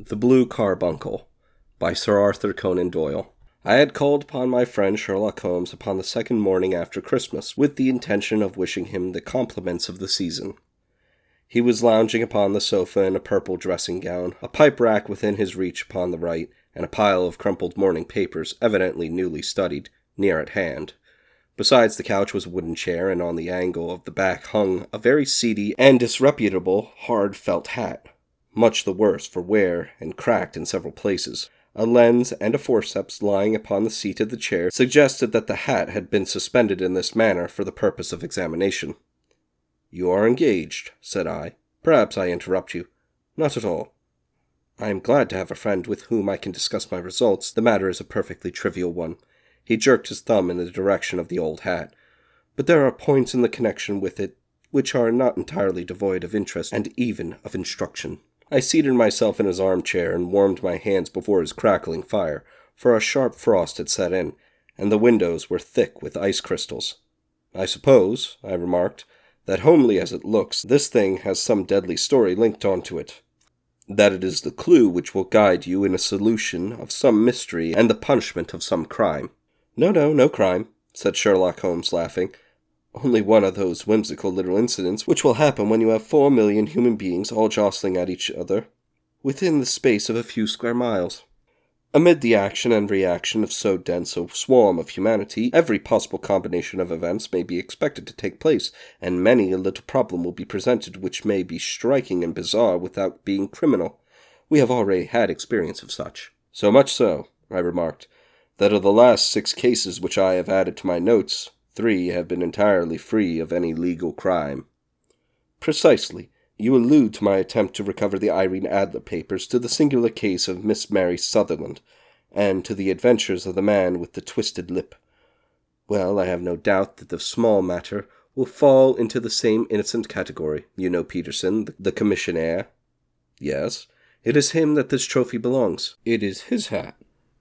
The Blue Carbuncle by Sir Arthur Conan Doyle. I had called upon my friend Charlock Holmes upon the second morning after Christmas, with the intention of wishing him the compliments of the season. He was lounging upon the sofa in a purple dressing-gown, a pipe-rack within his reach upon the right, and a pile of crumpled morning papers, evidently newly studied, near at hand. Besides the couch was a wooden chair, and on the angle of the back hung a very seedy and disreputable hard felt hat, much the worse for wear and cracked in several places. A lens and a forceps lying upon the seat of the chair suggested that the hat had been suspended in this manner for the purpose of examination. "You are engaged," said I. "Perhaps I interrupt you." "Not at all. I am glad to have a friend with whom I can discuss my results. The matter is a perfectly trivial one." He jerked his thumb in the direction of the old hat. "But there are points in the connection with it which are not entirely devoid of interest and even of instruction." I seated myself in his armchair and warmed my hands before his crackling fire, for a sharp frost had set in, and the windows were thick with ice crystals. "I suppose," I remarked, "that homely as it looks, this thing has some deadly story linked on to it. That it is the clue which will guide you in a solution of some mystery and the punishment of some crime." No crime," said Sherlock Holmes, laughing. "Only one of those whimsical little incidents which will happen when you have 4,000,000 human beings all jostling at each other within the space of a few square miles. Amid the action and reaction of so dense a swarm of humanity, every possible combination of events may be expected to take place, and many a little problem will be presented which may be striking and bizarre without being criminal. We have already had experience of such." "So much so," I remarked, "that of the last 6 cases which I have added to my notes, 3 have been entirely free of any legal crime." "Precisely. You allude to my attempt to recover the Irene Adler papers, to the singular case of Miss Mary Sutherland, and to the adventures of the man with the twisted lip. Well, I have no doubt that the small matter will fall into the same innocent category. You know Peterson, the commissionaire?" "Yes. It is him that this trophy belongs." "It is his hat."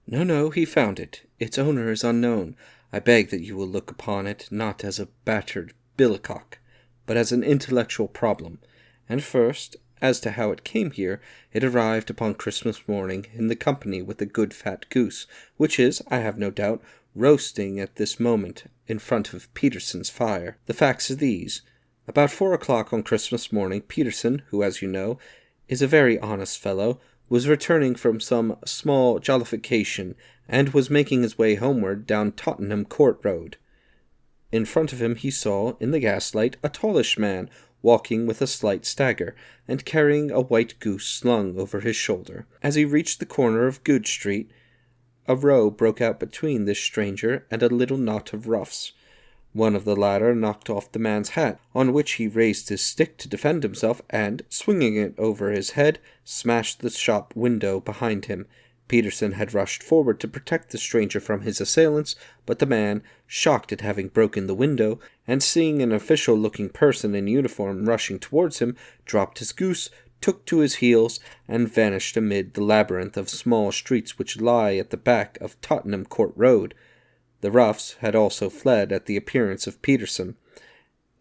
No, he found it. Its owner is unknown. I beg that you will look upon it not as a battered billycock, but as an intellectual problem. And first, as to how it came here, it arrived upon Christmas morning in the company with a good fat goose, which is, I have no doubt, roasting at this moment in front of Peterson's fire. The facts are these. About 4 o'clock on Christmas morning, Peterson, who, as you know, is a very honest fellow, was returning from some small jollification, and was making his way homeward down Tottenham Court Road. In front of him he saw, in the gaslight, a tallish man, walking with a slight stagger, and carrying a white goose slung over his shoulder. As he reached the corner of Goode Street, a row broke out between this stranger and a little knot of roughs. One of the latter knocked off the man's hat, on which he raised his stick to defend himself, and, swinging it over his head, smashed the shop window behind him. Peterson had rushed forward to protect the stranger from his assailants, but the man, shocked at having broken the window, and seeing an official-looking person in uniform rushing towards him, dropped his goose, took to his heels, and vanished amid the labyrinth of small streets which lie at the back of Tottenham Court Road. The roughs had also fled at the appearance of Peterson,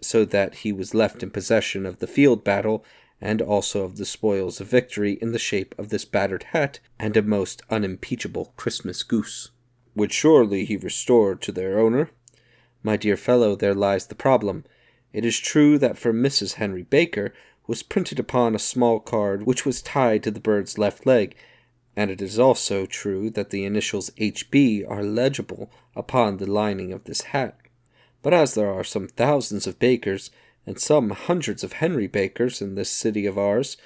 so that he was left in possession of the field battle, and also of the spoils of victory in the shape of this battered hat and a most unimpeachable Christmas goose, which surely he restored to their owner. My dear fellow, there lies the problem. It is true that for Mrs. Henry Baker was printed upon a small card which was tied to the bird's left leg, and it is also true that the initials H.B. are legible upon the lining of this hat. But as there are some thousands of Bakers, and some hundreds of Henry Bakers in this city of ours,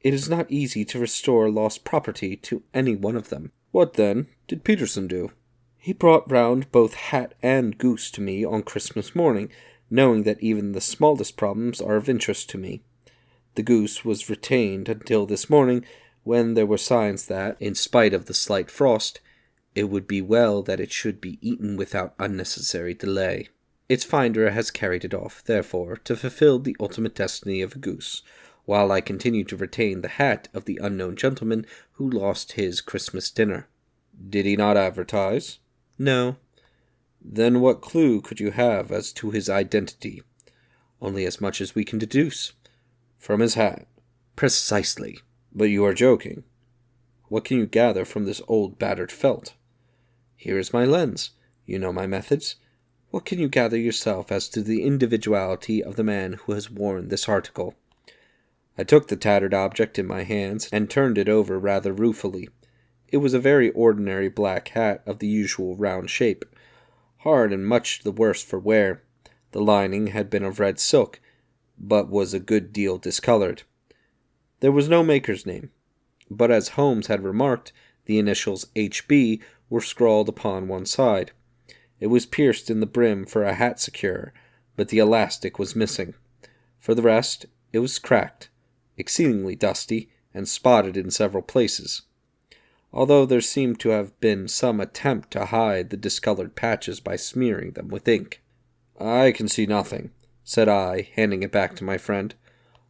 it is not easy to restore lost property to any one of them. What, then, did Peterson do? He brought round both hat and goose to me on Christmas morning, knowing that even the smallest problems are of interest to me. The goose was retained until this morning, when there were signs that, in spite of the slight frost, it would be well that it should be eaten without unnecessary delay. Its finder has carried it off, therefore, to fulfill the ultimate destiny of a goose, while I continue to retain the hat of the unknown gentleman who lost his Christmas dinner. Did he not advertise? No. Then what clue could you have as to his identity? Only as much as we can deduce. From his hat. Precisely. But you are joking. What can you gather from this old battered felt? Here is my lens. You know my methods. What can you gather yourself as to the individuality of the man who has worn this article? I took the tattered object in my hands and turned it over rather ruefully. It was a very ordinary black hat of the usual round shape, hard and much the worse for wear. The lining had been of red silk, but was a good deal discolored. There was no maker's name, but as Holmes had remarked, the initials H.B. were scrawled upon one side. It was pierced in the brim for a hat securer, but the elastic was missing. For the rest, it was cracked, exceedingly dusty, and spotted in several places, although there seemed to have been some attempt to hide the discolored patches by smearing them with ink. "I can see nothing," said I, handing it back to my friend.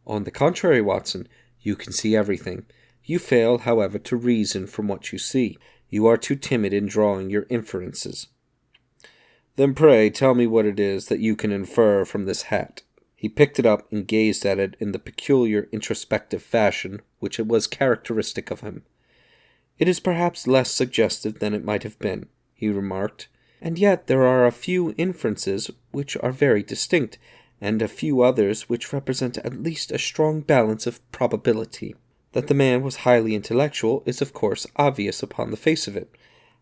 "On the contrary, Watson, you can see everything. You fail, however, to reason from what you see. You are too timid in drawing your inferences." "Then pray tell me what it is that you can infer from this hat." He picked it up and gazed at it in the peculiar introspective fashion which it was characteristic of him. "It is perhaps less suggestive than it might have been," he remarked, "and yet there are a few inferences which are very distinct, and a few others which represent at least a strong balance of probability. That the man was highly intellectual is of course obvious upon the face of it,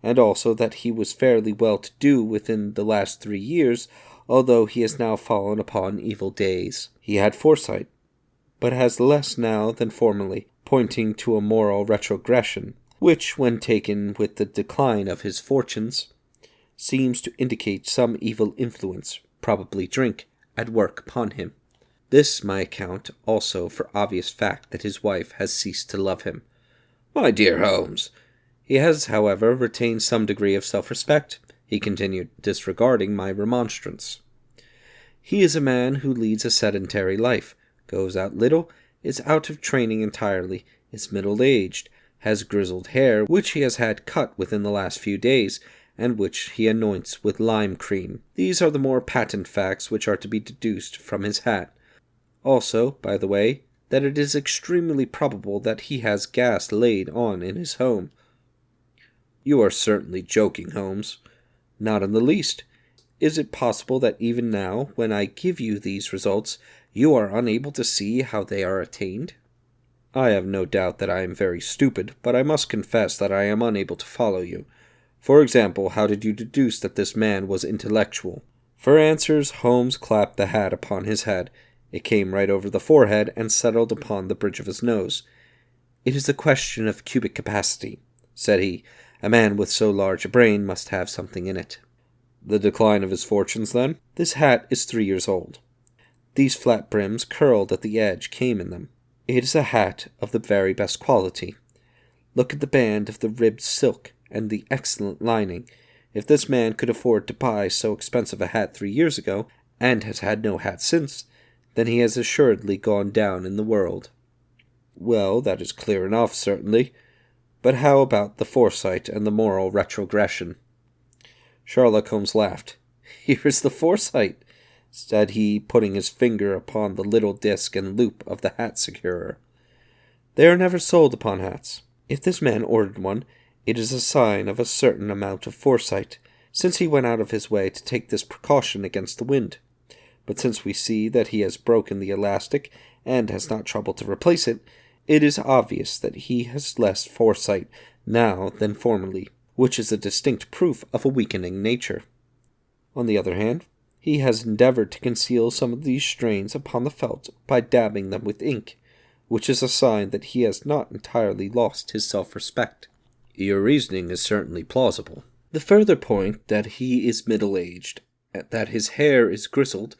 and also that he was fairly well-to-do within the last 3 years, although he has now fallen upon evil days. He had foresight, but has less now than formerly, pointing to a moral retrogression, which, when taken with the decline of his fortunes, seems to indicate some evil influence, probably drink, at work upon him. This my account also for obvious fact that his wife has ceased to love him." "My dear Holmes!" "He has, however, retained some degree of self-respect," he continued, disregarding my remonstrance. "He is a man who leads a sedentary life, goes out little, is out of training entirely, is middle-aged, has grizzled hair, which he has had cut within the last few days, and which he anoints with lime cream. These are the more patent facts which are to be deduced from his hat. Also, by the way, that it is extremely probable that he has gas laid on in his home." "You are certainly joking, Holmes." "Not in the least. Is it possible that even now, when I give you these results, you are unable to see how they are attained?" "I have no doubt that I am very stupid, but I must confess that I am unable to follow you. For example, how did you deduce that this man was intellectual?" For answers, Holmes clapped the hat upon his head. It came right over the forehead and settled upon the bridge of his nose. "It is a question of cubic capacity," said he. "A man with so large a brain must have something in it." "The decline of his fortunes, then?" "This hat is 3 years old. These flat brims curled at the edge came in them. It is a hat of the very best quality. Look at the band of the ribbed silk and the excellent lining. If this man could afford to buy so expensive a hat 3 years ago, and has had no hat since, then he has assuredly gone down in the world." "Well, that is clear enough, certainly. But how about the foresight and the moral retrogression?" Charlock Holmes laughed. "Here is the foresight," said he, putting his finger upon the little disc and loop of the hat securer. "They are never sold upon hats. If this man ordered one, it is a sign of a certain amount of foresight, since he went out of his way to take this precaution against the wind. But since we see that he has broken the elastic and has not troubled to replace it, it is obvious that he has less foresight now than formerly, which is a distinct proof of a weakening nature. On the other hand, he has endeavored to conceal some of these strains upon the felt by dabbing them with ink, which is a sign that he has not entirely lost his self-respect." "Your reasoning is certainly plausible." "The further point that he is middle-aged, that his hair is grizzled,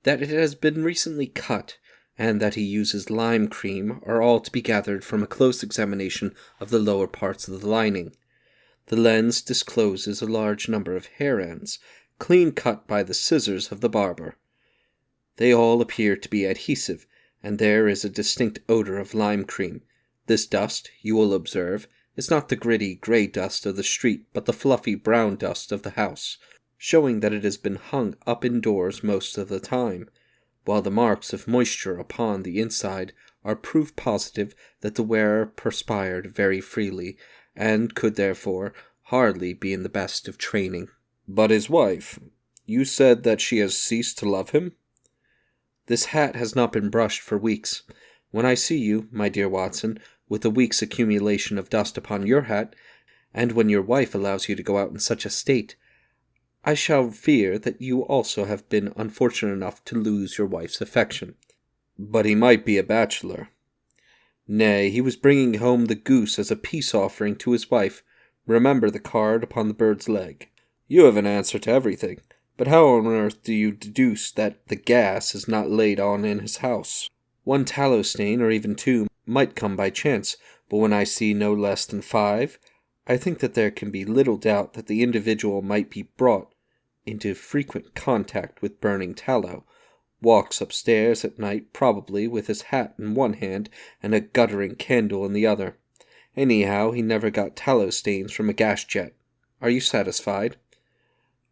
that it has been recently cut, and that he uses lime cream are all to be gathered from a close examination of the lower parts of the lining. The lens discloses a large number of hair ends, clean cut by the scissors of the barber. They all appear to be adhesive, and there is a distinct odor of lime cream. This dust, you will observe, is not the gritty grey dust of the street, but the fluffy brown dust of the house, showing that it has been hung up indoors most of the time, while the marks of moisture upon the inside are proof positive that the wearer perspired very freely, and could therefore hardly be in the best of training. But his wife, you said that she has ceased to love him? This hat has not been brushed for weeks. When I see you, my dear Watson, with a week's accumulation of dust upon your hat, and when your wife allows you to go out in such a state, I shall fear that you also have been unfortunate enough to lose your wife's affection. But he might be a bachelor. Nay, he was bringing home the goose as a peace offering to his wife. Remember the card upon the bird's leg. You have an answer to everything, but how on earth do you deduce that the gas is not laid on in his house? One tallow stain, or even two, might come by chance, but when I see no less than 5, I think that there can be little doubt that the individual might be brought into frequent contact with burning tallow, walks upstairs at night probably with his hat in one hand and a guttering candle in the other. Anyhow, he never got tallow stains from a gas jet. Are you satisfied?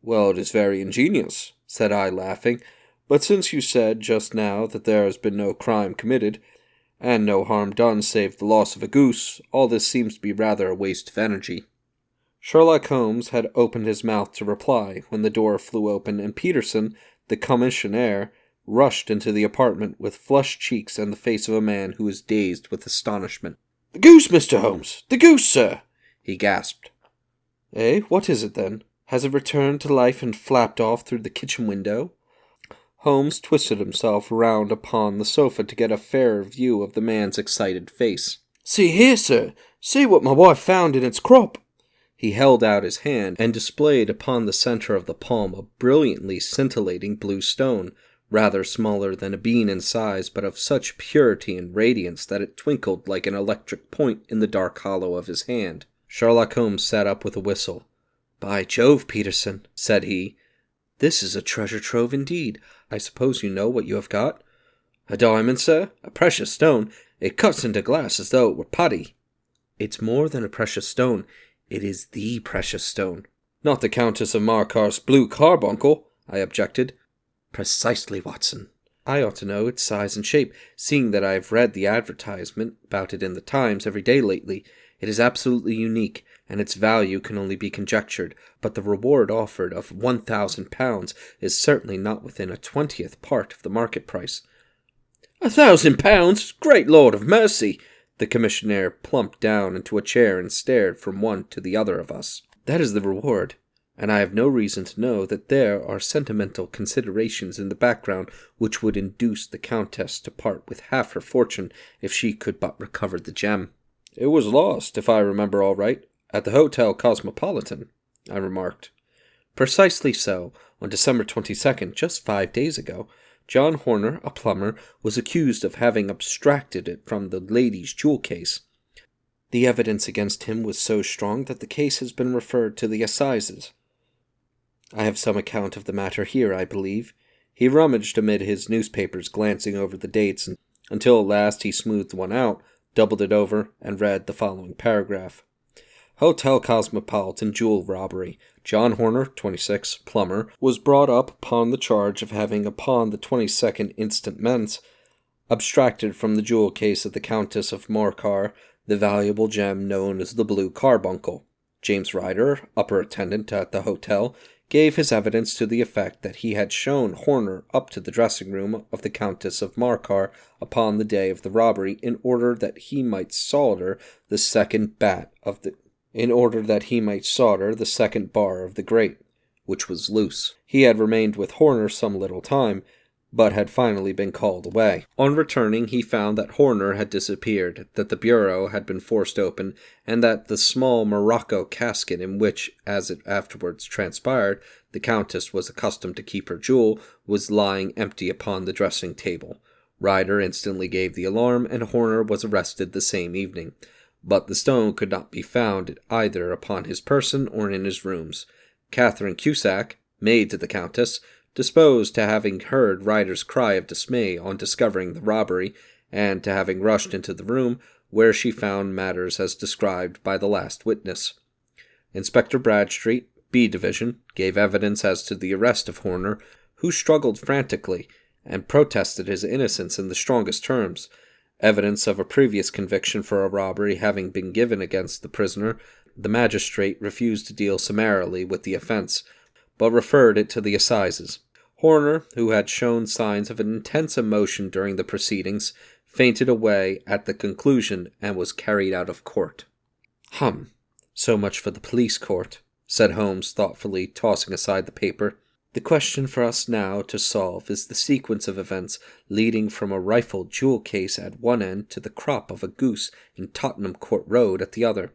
Well, it is very ingenious, said I, laughing, but since you said just now that there has been no crime committed, and no harm done save the loss of a goose, all this seems to be rather a waste of energy. Sherlock Holmes had opened his mouth to reply when the door flew open, and Peterson, the commissionaire, rushed into the apartment with flushed cheeks and the face of a man who was dazed with astonishment. "The goose, Mr. Holmes! The goose, sir!" he gasped. "Eh, what is it, then? Has it returned to life and flapped off through the kitchen window?" Holmes twisted himself round upon the sofa to get a fairer view of the man's excited face. "See here, sir! See what my wife found in its crop!" He held out his hand and displayed upon the center of the palm a brilliantly scintillating blue stone, rather smaller than a bean in size, but of such purity and radiance that it twinkled like an electric point in the dark hollow of his hand. Sherlock Holmes sat up with a whistle. "By Jove, Peterson," said he, "this is a treasure trove indeed. I suppose you know what you have got?" "A diamond, sir? A precious stone. It cuts into glass as though it were putty." "It's more than a precious stone. It is the precious stone." "Not the Countess of Markar's blue carbuncle," I objected. "Precisely, Watson. I ought to know its size and shape, seeing that I have read the advertisement about it in the Times every day lately. It is absolutely unique, and its value can only be conjectured, but the reward offered of £1,000 is certainly not within a 20th part of the market price." £1,000? Great Lord of mercy! The commissionaire plumped down into a chair and stared from one to the other of us. "That is the reward, and I have no reason to know that there are sentimental considerations in the background which would induce the Countess to part with half her fortune if she could but recover the gem." "It was lost, if I remember all right, at the Hotel Cosmopolitan," I remarked. "Precisely so. On December 22nd, just 5 days ago, John Horner, a plumber, was accused of having abstracted it from the lady's jewel case. The evidence against him was so strong that the case has been referred to the assizes. I have some account of the matter here, I believe." He rummaged amid his newspapers, glancing over the dates, until at last he smoothed one out, doubled it over, and read the following paragraph. "Hotel Cosmopolitan jewel robbery. John Horner, 26, plumber, was brought up upon the charge of having upon the 22nd instant mens abstracted from the jewel case of the Countess of Morcar the valuable gem known as the blue carbuncle. James Ryder, upper attendant at the hotel, gave his evidence to the effect that he had shown Horner up to the dressing-room of the Countess of Morcar upon the day of the robbery in order that he might solder the second bar of the grate, which was loose. He had remained with Horner some little time, but had finally been called away. On returning, he found that Horner had disappeared, that the bureau had been forced open, and that the small morocco casket in which, as it afterwards transpired, the Countess was accustomed to keep her jewel, was lying empty upon the dressing-table. Ryder instantly gave the alarm, and Horner was arrested the same evening. But the stone could not be found either upon his person or in his rooms. Katherine Cusack, maid to the Countess, disposed to having heard Ryder's cry of dismay on discovering the robbery, and to having rushed into the room, where she found matters as described by the last witness. Inspector Bradstreet, B Division, gave evidence as to the arrest of Horner, who struggled frantically, and protested his innocence in the strongest terms. Evidence of a previous conviction for a robbery having been given against the prisoner, the magistrate refused to deal summarily with the offence, but referred it to the assizes. Horner, who had shown signs of an intense emotion during the proceedings, fainted away at the conclusion and was carried out of court. So much for the police court, said Holmes thoughtfully, tossing aside the paper. The question for us now to solve is the sequence of events leading from a rifled jewel case at one end to the crop of a goose in Tottenham Court Road at the other.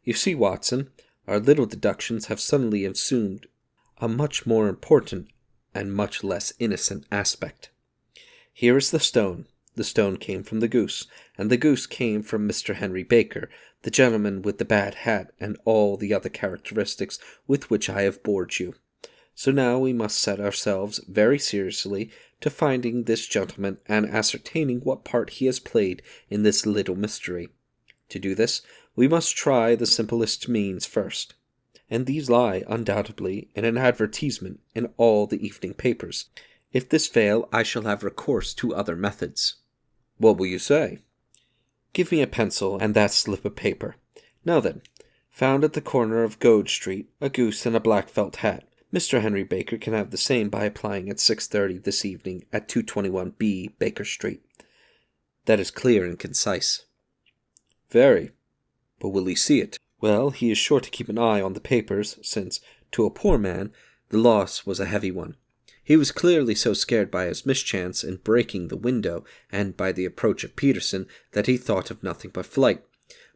You see, Watson, our little deductions have suddenly assumed a much more important and much less innocent aspect. Here is the stone. The stone came from the goose, and the goose came from Mr. Henry Baker, the gentleman with the bad hat, and all the other characteristics with which I have bored you. So now we must set ourselves very seriously to finding this gentleman and ascertaining what part he has played in this little mystery. To do this, we must try the simplest means first, and these lie undoubtedly in an advertisement in all the evening papers. If this fail, I shall have recourse to other methods. What will you say? Give me a pencil and that slip of paper. Now then, found at the corner of Goad Street, a goose and a black felt hat. Mr. Henry Baker can have the same by applying at 6:30 this evening at 221B Baker Street. That is clear and concise. Very. But will he see it? Well, he is sure to keep an eye on the papers, since, to a poor man, the loss was a heavy one. He was clearly so scared by his mischance in breaking the window and by the approach of Peterson that he thought of nothing but flight.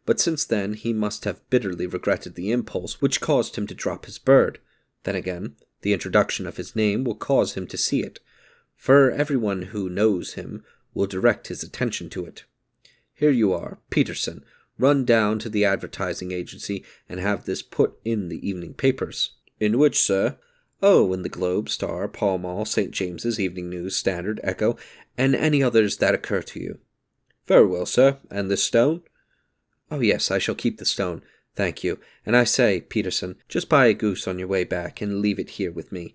But since then he must have bitterly regretted the impulse which caused him to drop his bird. Then again, the introduction of his name will cause him to see it, for everyone who knows him will direct his attention to it. Here you are, Peterson. Run down to the advertising agency and have this put in the evening papers. In which, sir? Oh, in the Globe, Star, Pall Mall, St. James's, Evening News, Standard, Echo, and any others that occur to you. Very well, sir. And this stone? Oh, yes, I shall keep the stone. Thank you. And I say, Peterson, just buy a goose on your way back and leave it here with me,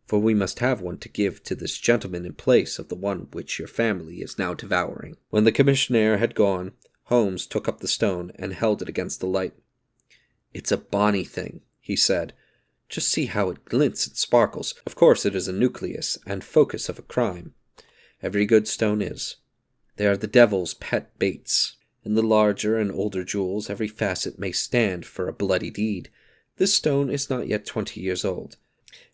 for we must have one to give to this gentleman in place of the one which your family is now devouring. When the commissionaire had gone, Holmes took up the stone and held it against the light. It's a bonny thing, he said. Just see how it glints and sparkles. Of course it is a nucleus and focus of a crime. Every good stone is. They are the devil's pet baits. In the larger and older jewels, every facet may stand for a bloody deed. This stone is not yet 20 years old.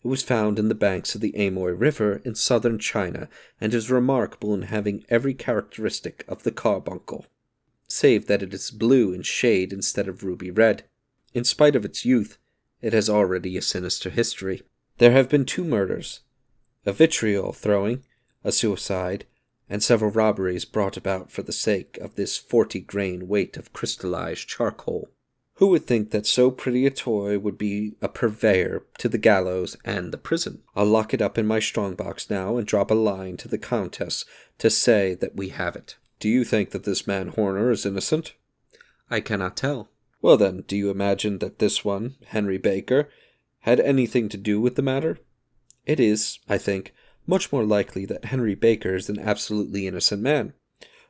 It was found in the banks of the Amoy River in southern China, and is remarkable in having every characteristic of the carbuncle, save that it is blue in shade instead of ruby red. In spite of its youth, it has already a sinister history. There have been 2 murders, a vitriol throwing, a suicide, and several robberies brought about for the sake of this 40-grain weight of crystallized charcoal. Who would think that so pretty a toy would be a purveyor to the gallows and the prison? I'll lock it up in my strong-box now and drop a line to the Countess to say that we have it. Do you think that this man Horner is innocent? I cannot tell. Well then, do you imagine that this one, Henry Baker, had anything to do with the matter? It is, I think, much more likely that Henry Baker is an absolutely innocent man,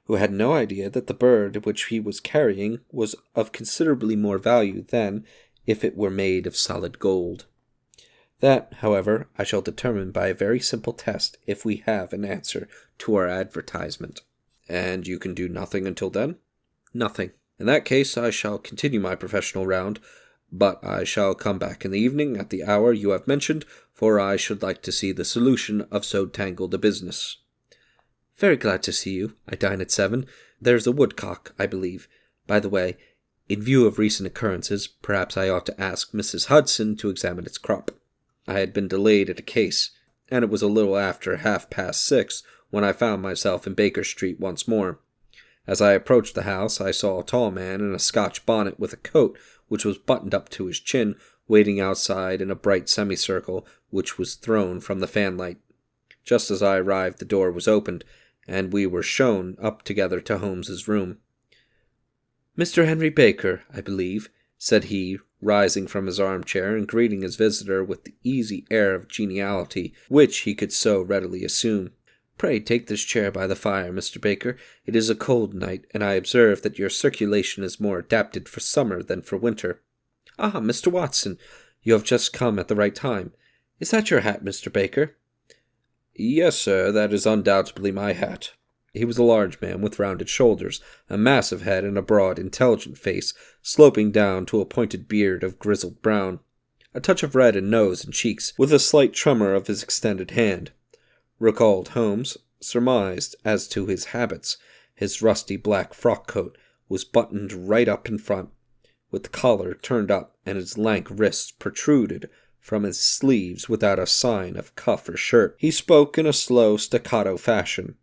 who had no idea that the bird which he was carrying was of considerably more value than if it were made of solid gold. That, however, I shall determine by a very simple test if we have an answer to our advertisement. And you can do nothing until then? Nothing. In that case, I shall continue my professional round, but I shall come back in the evening at the hour you have mentioned, for I should like to see the solution of so tangled a business. Very glad to see you. I dine at 7. There's a woodcock, I believe. By the way, in view of recent occurrences, perhaps I ought to ask Mrs. Hudson to examine its crop. I had been delayed at a case, and it was a little after 6:30 when I found myself in Baker Street once more. As I approached the house, I saw a tall man in a Scotch bonnet with a coat which was buttoned up to his chin, waiting outside in a bright semicircle which was thrown from the fanlight. Just as I arrived, the door was opened, and we were shown up together to Holmes's room. Mr. Henry Baker, I believe, said he, rising from his armchair and greeting his visitor with the easy air of geniality which he could so readily assume. Pray take this chair by the fire, Mr. Baker. It is a cold night, and I observe that your circulation is more adapted for summer than for winter. Ah, Mr. Watson, you have just come at the right time. Is that your hat, Mr. Baker? Yes, sir, that is undoubtedly my hat. He was a large man with rounded shoulders, a massive head, and a broad, intelligent face, sloping down to a pointed beard of grizzled brown, a touch of red in nose and cheeks, with a slight tremor of his extended hand. Recalled Holmes surmised as to his habits. His rusty black frock coat was buttoned right up in front, with the collar turned up, and his lank wrists protruded from his sleeves without a sign of cuff or shirt. He spoke in a slow, staccato fashion,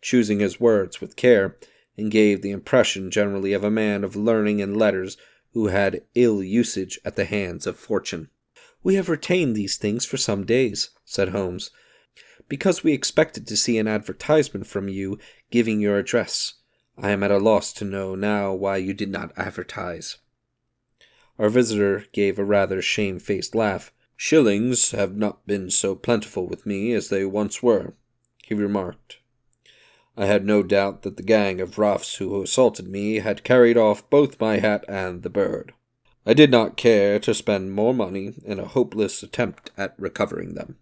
choosing his words with care, and gave the impression generally of a man of learning and letters who had ill usage at the hands of fortune. "We have retained these things for some days," said Holmes, "because we expected to see an advertisement from you giving your address. I am at a loss to know now why you did not advertise." Our visitor gave a rather shamefaced laugh. "Shillings have not been so plentiful with me as they once were," he remarked. "I had no doubt that the gang of roughs who assaulted me had carried off both my hat and the bird. I did not care to spend more money in a hopeless attempt at recovering them."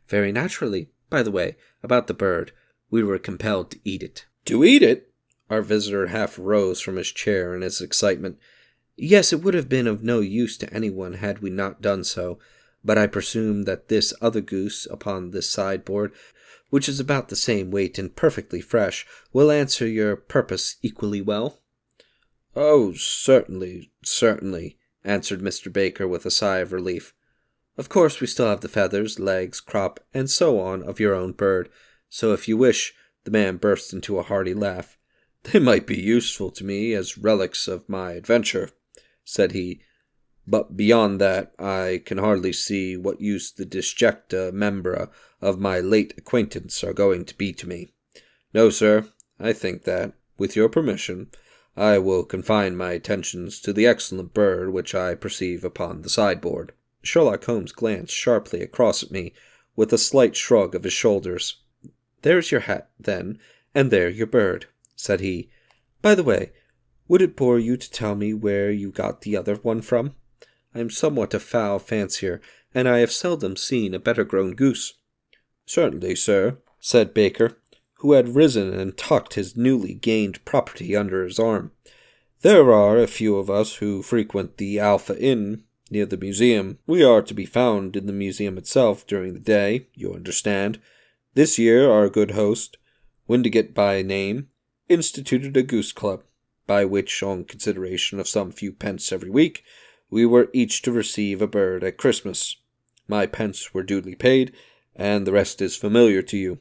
"Very naturally. By the way, about the bird, we were compelled to eat it." "To eat it?" Our visitor half rose from his chair in his excitement. "Yes, it would have been of no use to anyone had we not done so, but I presume that this other goose upon this sideboard, which is about the same weight and perfectly fresh, will answer your purpose equally well." "Oh, certainly, certainly," answered Mr. Baker with a sigh of relief. "Of course we still have the feathers, legs, crop, and so on of your own bird, so if you wish—" The man burst into a hearty laugh. "They might be useful to me as relics of my adventure," said he, "but beyond that I can hardly see what use the disjecta membra of my late acquaintance are going to be to me. No, sir, I think that, with your permission, I will confine my attentions to the excellent bird which I perceive upon the sideboard." Sherlock Holmes glanced sharply across at me, with a slight shrug of his shoulders. "There's your hat, then, and there your bird," said he. "By the way, would it bore you to tell me where you got the other one from? I am somewhat a fowl fancier, and I have seldom seen a better-grown goose." "Certainly, sir," said Baker, who had risen and tucked his newly gained property under his arm. "There are a few of us who frequent the Alpha Inn near the museum. We are to be found in the museum itself during the day, you understand. This year our good host, Windigate by name, instituted a goose club, by which, on consideration of some few pence every week, we were each to receive a bird at Christmas. My pence were duly paid, and the rest is familiar to you.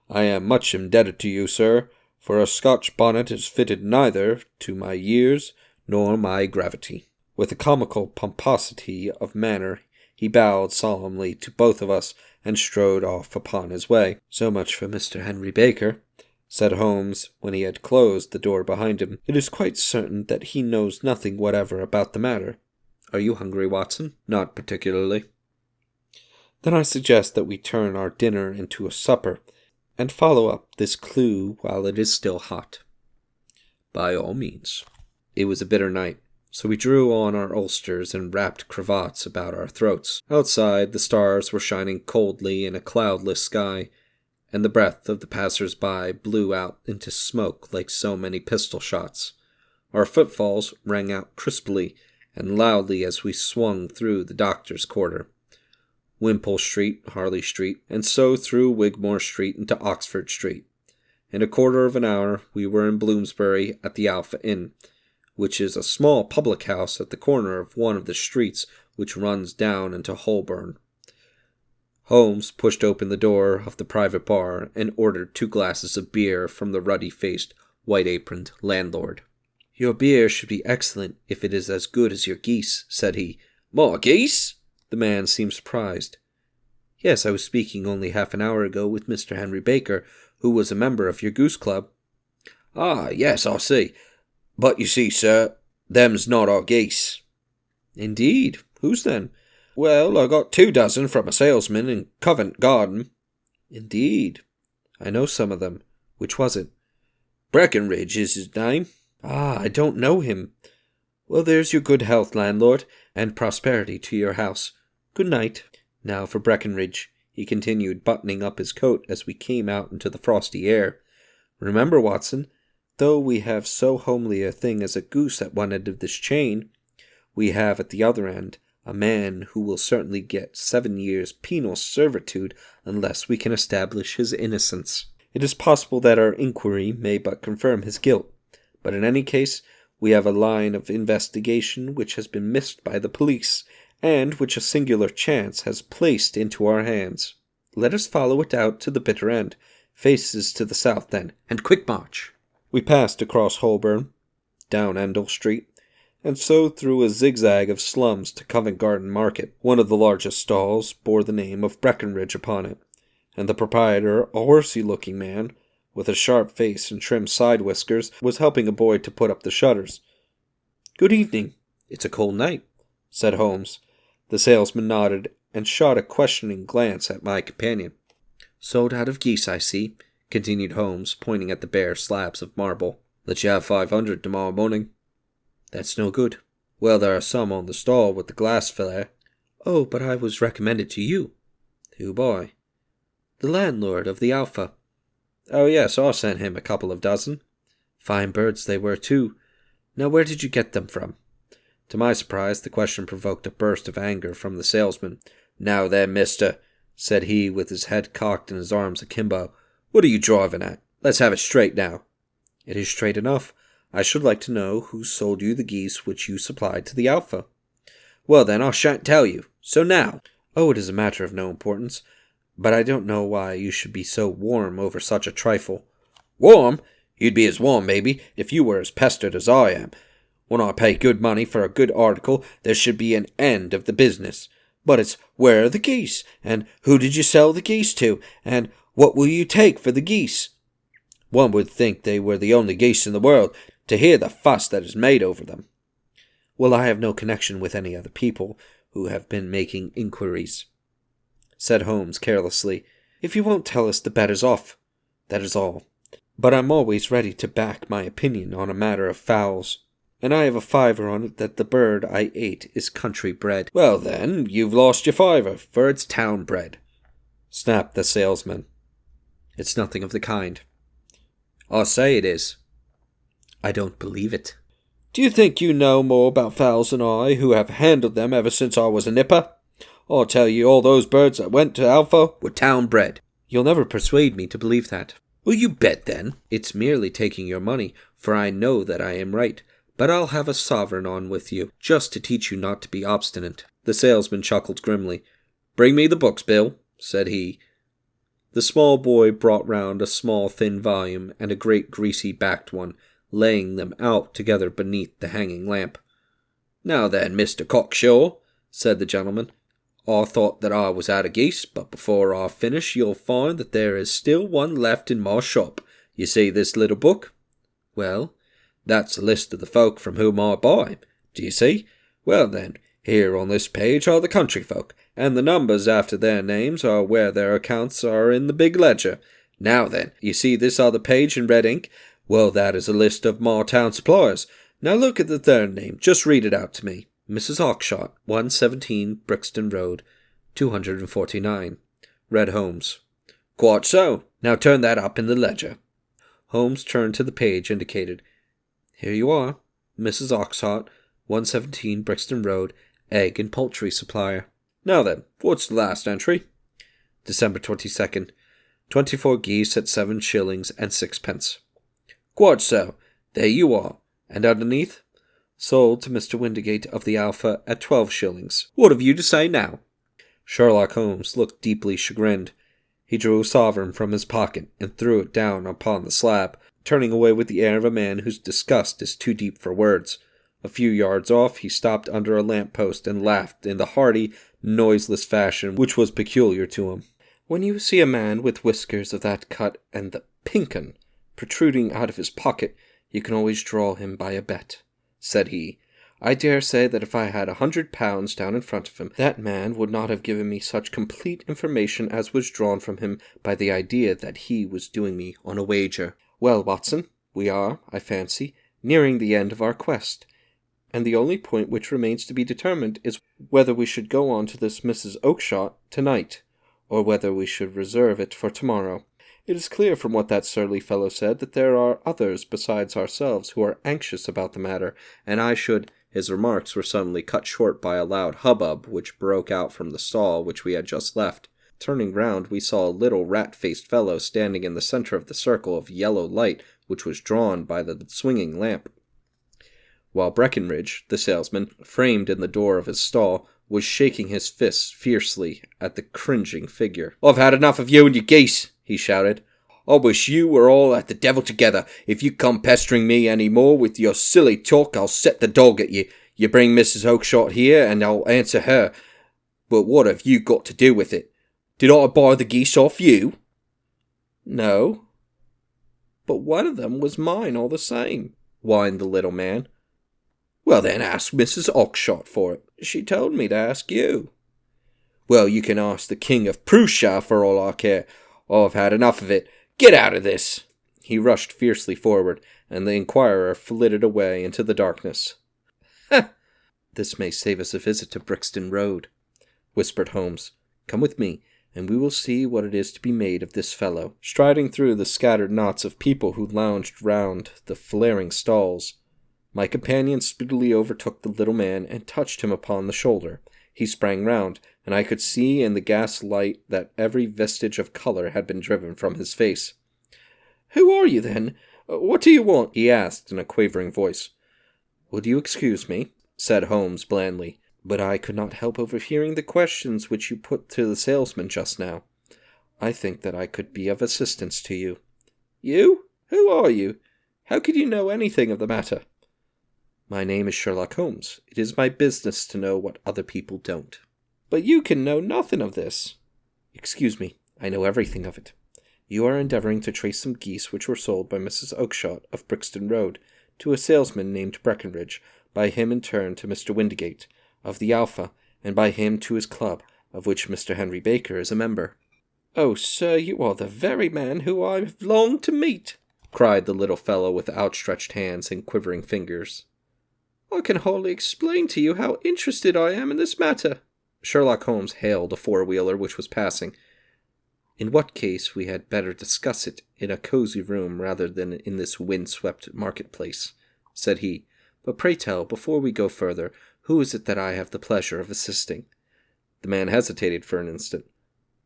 I am much indebted to you, sir, for a Scotch bonnet is fitted neither to my years nor my gravity." With a comical pomposity of manner, he bowed solemnly to both of us and strode off upon his way. "So much for Mr. Henry Baker," said Holmes, when he had closed the door behind him. "It is quite certain that he knows nothing whatever about the matter. Are you hungry, Watson?" "Not particularly." "Then I suggest that we turn our dinner into a supper, and follow up this clue while it is still hot." "By all means." It was a bitter night, so we drew on our ulsters and wrapped cravats about our throats. Outside, the stars were shining coldly in a cloudless sky, and the breath of the passers-by blew out into smoke like so many pistol shots. Our footfalls rang out crisply and loudly as we swung through the Doctor's Quarter, Wimpole Street, Harley Street, and so through Wigmore Street into Oxford Street. In a quarter of an hour we were in Bloomsbury at the Alpha Inn, which is a small public house at the corner of one of the streets which runs down into Holborn. Holmes pushed open the door of the private bar and ordered 2 glasses of beer from the ruddy-faced, white-aproned landlord. "Your beer should be excellent if it is as good as your geese," said he. "My geese?" The man seemed surprised. "Yes, I was speaking only half an hour ago with Mr. Henry Baker, who was a member of your goose club." "Ah, yes, I see. But you see, sir, them's not our geese." "Indeed? Whose then?" "Well, I got 2 dozen from a salesman in Covent Garden." "Indeed? I know some of them. Which was it? Breckenridge is his name. Ah, I don't know him. Well, there's your good health, landlord, and prosperity to your house. Good night. Now for Breckenridge, he continued, buttoning up his coat as we came out into the frosty air. Remember, Watson, though we have so homely a thing as a goose at one end of this chain, we have at the other end a man who will certainly get 7 years penal servitude unless we can establish his innocence. It is possible that our inquiry may but confirm his guilt, but in any case, we have a line of investigation which has been missed by the police, and which a singular chance has placed into our hands. Let us follow it out to the bitter end. Faces to the south, then, and quick march. We passed across Holborn, down Endell Street, and so through a zigzag of slums to Covent Garden Market. One of the largest stalls bore the name of Breckenridge upon it, and the proprietor, a horsey-looking man, with a sharp face and trim side whiskers, was helping a boy to put up the shutters. "Good evening. It's a cold night," said Holmes. The salesman nodded and shot a questioning glance at my companion. "Sold out of geese, I see," continued Holmes, pointing at the bare slabs of marble. "Let you have 500 tomorrow morning." "That's no good." "Well, there are some on the stall with the glass flair." "Oh, but I was recommended to you." "Who by?" "The landlord of the Alpha." "Oh, yes, I sent him a couple of dozen." "Fine birds they were, too. Now, where did you get them from?" To my surprise, the question provoked a burst of anger from the salesman. "Now then, mister," said he, with his head cocked and his arms akimbo, "what are you driving at? Let's have it straight now." "It is straight enough. I should like to know who sold you the geese which you supplied to the Alpha." "Well, then, I shan't tell you. So now." "Oh, it is a matter of no importance, but I don't know why you should be so warm over such a trifle." "Warm? You'd be as warm, maybe, if you were as pestered as I am. When I pay good money for a good article, there should be an end of the business. But it's where are the geese, and who did you sell the geese to, and what will you take for the geese? One would think they were the only geese in the world, to hear the fuss that is made over them." "Well, I have no connection with any other people who have been making inquiries," said Holmes carelessly. "If you won't tell us, the bet is off. That is all. But I'm always ready to back my opinion on a matter of fowls, and I have a fiver on it that the bird I ate is country bred." "Well, then, you've lost your fiver, for it's town bred," snapped the salesman. "It's nothing of the kind." "I say it is." "I don't believe it." "Do you think you know more about fowls than I, who have handled them ever since I was a nipper? I'll tell you all those birds that went to Alpha were town bred." "You'll never persuade me to believe that." "Will you bet, then?" "It's merely taking your money, for I know that I am right. But I'll have a sovereign on with you, just to teach you not to be obstinate." The salesman chuckled grimly. "Bring me the books, Bill," said he. The small boy brought round a small thin volume and a great greasy-backed one, laying them out together beneath the hanging lamp. "Now then, Mr. Cockshaw," said the gentleman, "I thought that I was out of geese, but before I finish you'll find that there is still one left in my shop. You see this little book? Well, that's a list of the folk from whom I buy. Do you see? Well then, here on this page are the country folk, and the numbers after their names are where their accounts are in the big ledger. Now then, you see this other page in red ink? Well, that is a list of my town suppliers. Now look at the third name. Just read it out to me." "Mrs. Hawkshot, 117 Brixton Road, 249. read Holmes. "Quite so. Now turn that up in the ledger." Holmes turned to the page indicated. "Here you are. Mrs. Hawkshot, 117 Brixton Road, egg and poultry supplier." "Now then, what's the last entry?" "December 22nd. 24 geese at 7 shillings and 6 pence." "Quite so. There you are. And underneath?" "Sold to Mr. Windigate of the Alpha at 12 shillings. What have you to say now?" Sherlock Holmes looked deeply chagrined. He drew a sovereign from his pocket and threw it down upon the slab, turning away with the air of a man whose disgust is too deep for words. A few yards off, he stopped under a lamp-post and laughed in the hearty, noiseless fashion which was peculiar to him. "When you see a man with whiskers of that cut and the pink 'un protruding out of his pocket, you can always draw him by a bet," said he. I dare say that if I had £100 down in front of him, that man would not have given me such complete information as was drawn from him by the idea that he was doing me on a wager. Well, Watson, we are, I fancy, nearing the end of our quest, and the only point which remains to be determined is whether we should go on to this Mrs. Oakshott tonight, or whether we should reserve it for tomorrow. It is clear from what that surly fellow said that there are others besides ourselves who are anxious about the matter, and I should... His remarks were suddenly cut short by a loud hubbub which broke out from the stall which we had just left. Turning round, we saw a little rat-faced fellow standing in the center of the circle of yellow light which was drawn by the swinging lamp, while Breckenridge, the salesman, framed in the door of his stall, was shaking his fists fiercely at the cringing figure. "I've had enough of you and your geese," he shouted. "I wish you were all at the devil together. If you come pestering me any more with your silly talk, I'll set the dog at you. You bring Mrs. Oakshott here, and I'll answer her. But what have you got to do with it? Did I buy the geese off you?" "No, but one of them was mine all the same," whined the little man. "Well, then ask Mrs. Oakshott for it. She told me to ask you." "Well, you can ask the King of Prussia for all I care. I've had enough of it. Get out of this!" He rushed fiercely forward, and the inquirer flitted away into the darkness. "Ha! This may save us a visit to Brixton Road," whispered Holmes. "Come with me, and we will see what it is to be made of this fellow." Striding through the scattered knots of people who lounged round the flaring stalls, my companion speedily overtook the little man and touched him upon the shoulder. He sprang round, and I could see in the gas light that every vestige of color had been driven from his face. "Who are you, then? What do you want?" he asked in a quavering voice. "Would you excuse me?" said Holmes blandly, "but I could not help overhearing the questions which you put to the salesman just now. I think that I could be of assistance to you." "You? Who are you? How could you know anything of the matter?" "My name is Sherlock Holmes. It is my business to know what other people don't." "But you can know nothing of this." "Excuse me, I know everything of it. You are endeavoring to trace some geese which were sold by Mrs. Oakshott of Brixton Road to a salesman named Breckenridge, by him in turn to Mr. Windigate of the Alpha, and by him to his club, of which Mr. Henry Baker is a member." "Oh, sir, you are the very man who I have longed to meet," cried the little fellow with outstretched hands and quivering fingers. "I can hardly explain to you how interested I am in this matter." Sherlock Holmes hailed a four-wheeler which was passing. "In what case we had better discuss it in a cozy room rather than in this wind-swept marketplace," said he. "But pray tell, before we go further, who is it that I have the pleasure of assisting?" The man hesitated for an instant.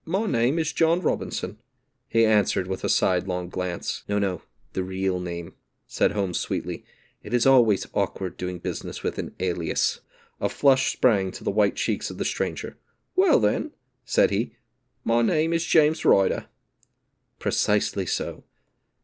"My name is John Robinson," he answered with a sidelong glance. No, the real name," said Holmes sweetly. "It is always awkward doing business with an alias." A flush sprang to the white cheeks of the stranger. "Well, then," said he, "my name is James Ryder." "Precisely so.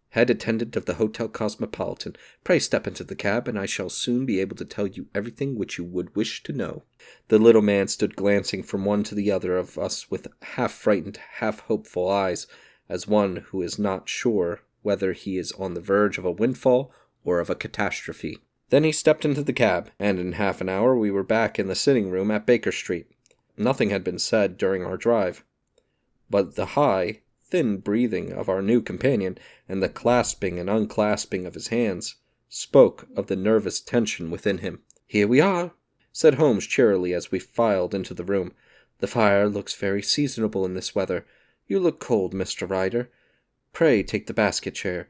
Head attendant of the Hotel Cosmopolitan. Pray step into the cab, and I shall soon be able to tell you everything which you would wish to know." The little man stood glancing from one to the other of us with half-frightened, half-hopeful eyes, as one who is not sure whether he is on the verge of a windfall or of a catastrophe. Then he stepped into the cab, and in half an hour we were back in the sitting-room at Baker Street. Nothing had been said during our drive, but the high, thin breathing of our new companion, and the clasping and unclasping of his hands, spoke of the nervous tension within him. "Here we are," said Holmes cheerily as we filed into the room. "The fire looks very seasonable in this weather. You look cold, Mr. Ryder. Pray take the basket chair.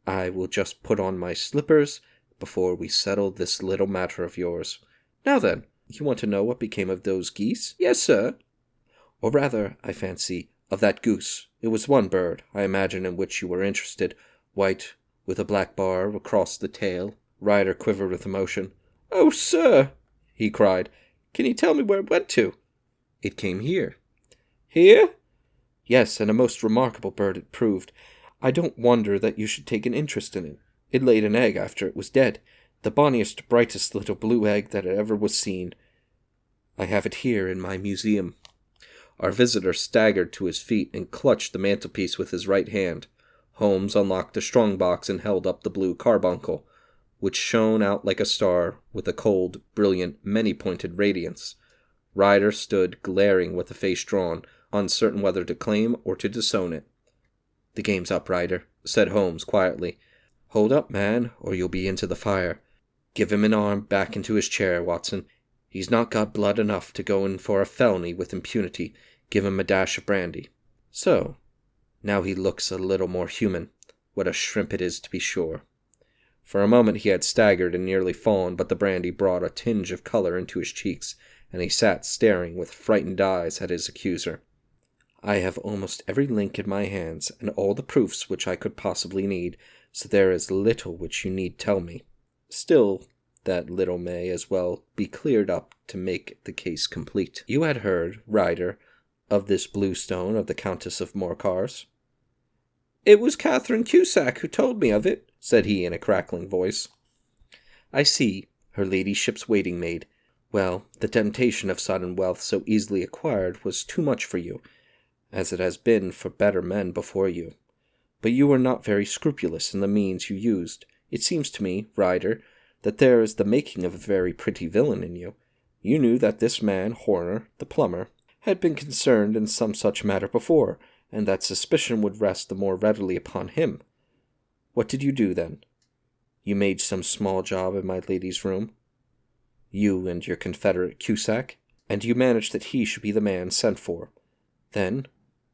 I will just put on my slippers before we settle this little matter of yours. Now then, you want to know what became of those geese?" "Yes, sir." "Or rather, I fancy, of that goose. It was one bird, I imagine, in which you were interested, white, with a black bar across the tail." Ryder quivered with emotion. "Oh, sir," he cried, "can you tell me where it went to?" "It came here." "Here?" "Yes, and a most remarkable bird it proved. I don't wonder that you should take an interest in it. It laid an egg after it was dead, the bonniest, brightest little blue egg that ever was seen. I have it here in my museum." Our visitor staggered to his feet and clutched the mantelpiece with his right hand. Holmes unlocked a strong box and held up the blue carbuncle. which shone out like a star with a cold, brilliant, many-pointed radiance. Ryder stood glaring with a face drawn, uncertain whether to claim or to disown it. "The game's up, Ryder," said Holmes quietly. "Hold up, man, or you'll be into the fire. Give him an arm back into his chair, Watson. He's not got blood enough to go in for a felony with impunity. Give him a dash of brandy. So, now he looks a little more human. What a shrimp it is, to be sure." For a moment he had staggered and nearly fallen, but the brandy brought a tinge of color into his cheeks, and he sat staring with frightened eyes at his accuser. "I have almost every link in my hands, and all the proofs which I could possibly need, so there is little which you need tell me. Still, that little may as well be cleared up to make the case complete. You had heard, Ryder, of this blue stone of the Countess of Morcar's?" "It was Katherine Cusack who told me of it," said he in a crackling voice. "I see, her ladyship's waiting maid. Well, the temptation of sudden wealth so easily acquired was too much for you, as it has been for better men before you. But you were not very scrupulous in the means you used. It seems to me, Ryder, that there is the making of a very pretty villain in you. You knew that this man, Horner, the plumber, had been concerned in some such matter before, and that suspicion would rest the more readily upon him. What did you do, then? You made some small job in my lady's room, you and your confederate Cusack, and you managed that he should be the man sent for. Then,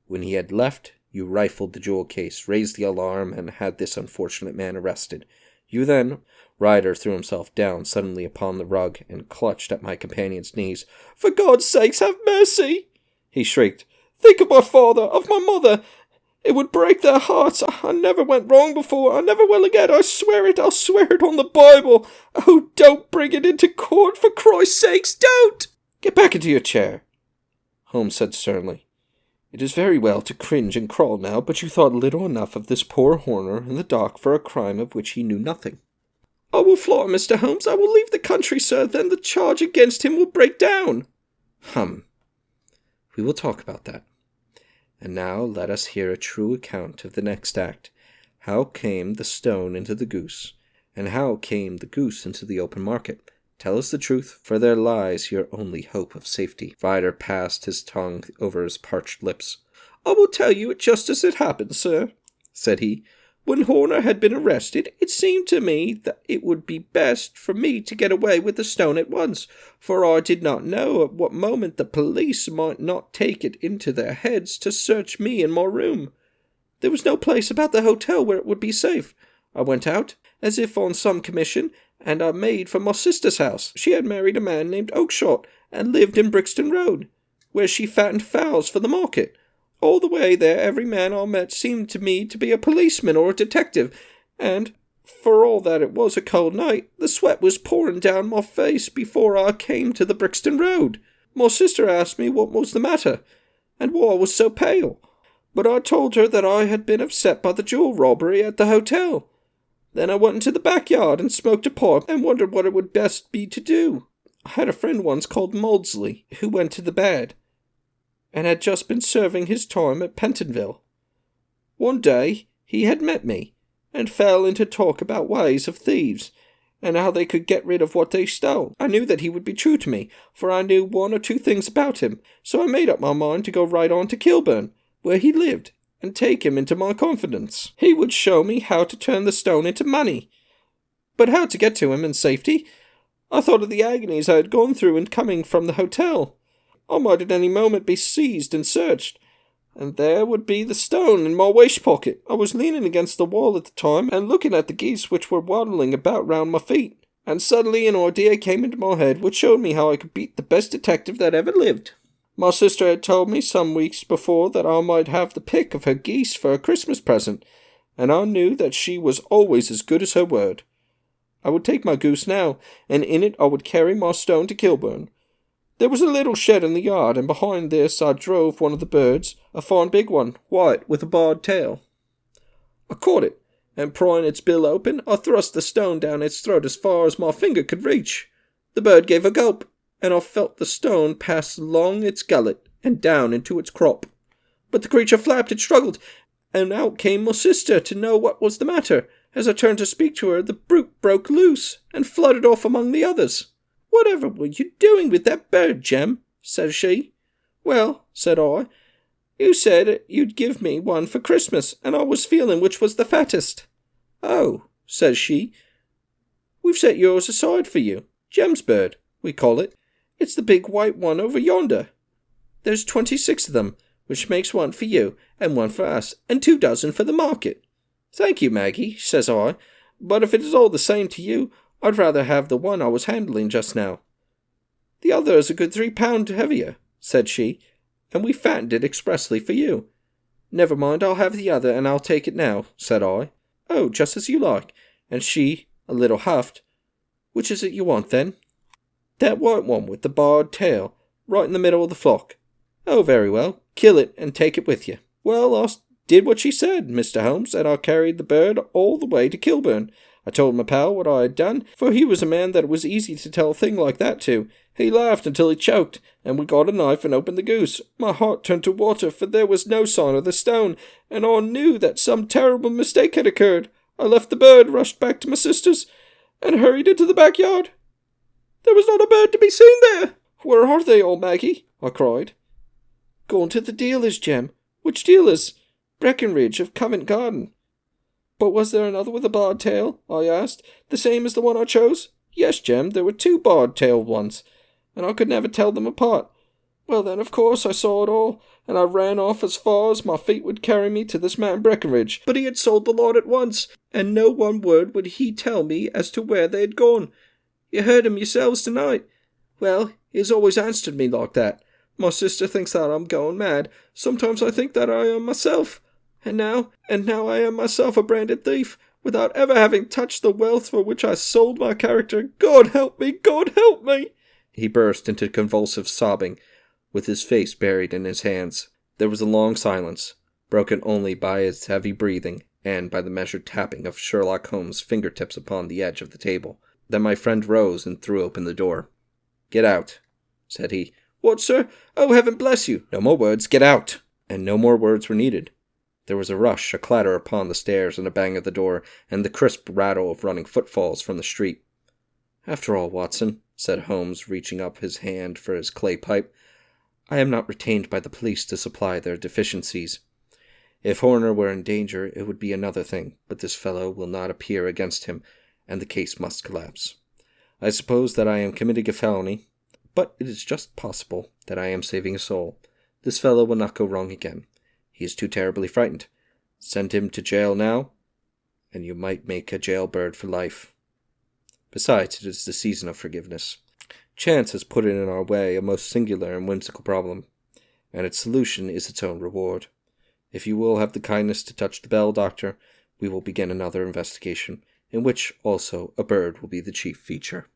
when he had left, you rifled the jewel case, raised the alarm, and had this unfortunate man arrested. You then—" Ryder threw himself down suddenly upon the rug and clutched at my companion's knees. "For God's sake, have mercy!" he shrieked. "Think of my father, of my mother. It would break their hearts. I never went wrong before. I never will again. I swear it. I'll swear it on the Bible. Oh, don't bring it into court, for Christ's sakes, don't!" "Get back into your chair," Holmes said sternly. "It is very well to cringe and crawl now, but you thought little enough of this poor Horner in the dock for a crime of which he knew nothing." "I will fly, Mr. Holmes. I will leave the country, sir. Then the charge against him will break down." We will talk about that. And now let us hear a true account of the next act. How came the stone into the goose? And how came the goose into the open market? Tell us the truth, for there lies your only hope of safety. Ryder passed his tongue over his parched lips. "I will tell you it just as it happened, sir," said he. "When Horner had been arrested, it seemed to me that it would be best for me to get away with the stone at once, for I did not know at what moment the police might not take it into their heads to search me in my room. There was no place about the hotel where it would be safe. I went out, as if on some commission, and I made for my sister's house. She had married a man named Oakshott, and lived in Brixton Road, where she fattened fowls for the market. All the way there, every man I met seemed to me to be a policeman or a detective, and, for all that it was a cold night, the sweat was pouring down my face before I came to the Brixton Road. My sister asked me what was the matter, and why I was so pale, but I told her that I had been upset by the jewel robbery at the hotel. Then I went into the backyard and smoked a pipe and wondered what it would best be to do. I had a friend once called Maudsley, who went to the bad, and had just been serving his time at Pentonville. One day he had met me, and fell into talk about ways of thieves, and how they could get rid of what they stole. I knew that he would be true to me, for I knew one or two things about him, so I made up my mind to go right on to Kilburn, where he lived, and take him into my confidence. He would show me how to turn the stone into money. But how to get to him in safety? I thought of the agonies I had gone through in coming from the hotel. I might at any moment be seized and searched, and there would be the stone in my waist pocket. I was leaning against the wall at the time, and looking at the geese which were waddling about round my feet, and suddenly an idea came into my head which showed me how I could beat the best detective that ever lived. My sister had told me some weeks before that I might have the pick of her geese for a Christmas present, and I knew that she was always as good as her word. I would take my goose now, and in it I would carry my stone to Kilburn. There was a little shed in the yard, and behind this I drove one of the birds, a fine big one, white, with a barred tail. I caught it, and prying its bill open, I thrust the stone down its throat as far as my finger could reach. The bird gave a gulp, and I felt the stone pass along its gullet and down into its crop. But the creature flapped and struggled, and out came my sister to know what was the matter. As I turned to speak to her, the brute broke loose and fluttered off among the others. "Whatever were you doing with that bird, Jem?" says she. "Well," said I, "you said you'd give me one for Christmas, and I was feeling which was the fattest." "Oh," says she, "we've set yours aside for you. Jem's bird, we call it. It's the big white one over yonder. There's 26 of them, which makes one for you, and one for us, and 2 dozen for the market." "Thank you, Maggie," says I, "but if it is all the same to you, I'd rather have the one I was handling just now." "The other is a good 3 pound heavier," said she, "and we fattened it expressly for you." "Never mind, I'll have the other, and I'll take it now," said I. "Oh, just as you like," and she, a little huffed, "Which is it you want, then?" "That white one with the barred tail, right in the middle of the flock." "Oh, very well. Kill it, and take it with you." Well, I did what she said, Mr. Holmes, and I carried the bird all the way to Kilburn. I told my pal what I had done, for he was a man that it was easy to tell a thing like that to. He laughed until he choked, and we got a knife and opened the goose. My heart turned to water, for there was no sign of the stone, and I knew that some terrible mistake had occurred. I left the bird, rushed back to my sister's, and hurried into the backyard. There was not a bird to be seen there. "Where are they all, Maggie?" I cried. "Gone to the dealer's, Jem." "Which dealer's?" "Breen Ridge of Covent Garden." "But was there another with a barred tail?" I asked. "The same as the one I chose?" "Yes, Jem, there were 2 barred-tailed ones, and I could never tell them apart." "Well then, of course, I saw it all, and I ran off as far as my feet would carry me to this man Breckenridge. But he had sold the lot at once, and no one word would he tell me as to where they had gone. You heard him yourselves tonight. Well, he has always answered me like that. My sister thinks that I'm going mad. Sometimes I think that I am myself. And now I am myself a branded thief, without ever having touched the wealth for which I sold my character. God help me! God help me!" He burst into convulsive sobbing, with his face buried in his hands. There was a long silence, broken only by his heavy breathing and by the measured tapping of Sherlock Holmes' fingertips upon the edge of the table. Then my friend rose and threw open the door. "Get out," said he. "What, sir? Oh, heaven bless you!" "No more words. Get out!" And no more words were needed. There was a rush, a clatter upon the stairs, and a bang of the door, and the crisp rattle of running footfalls from the street. "After all, Watson," said Holmes, reaching up his hand for his clay pipe, "I am not retained by the police to supply their deficiencies. If Horner were in danger, it would be another thing, but this fellow will not appear against him, and the case must collapse. I suppose that I am committing a felony, but it is just possible that I am saving a soul. This fellow will not go wrong again. He is too terribly frightened. Send him to jail now, and you might make a jailbird for life. Besides, it is the season of forgiveness. Chance has put in our way a most singular and whimsical problem, and its solution is its own reward. If you will have the kindness to touch the bell, Doctor, we will begin another investigation, in which also a bird will be the chief feature."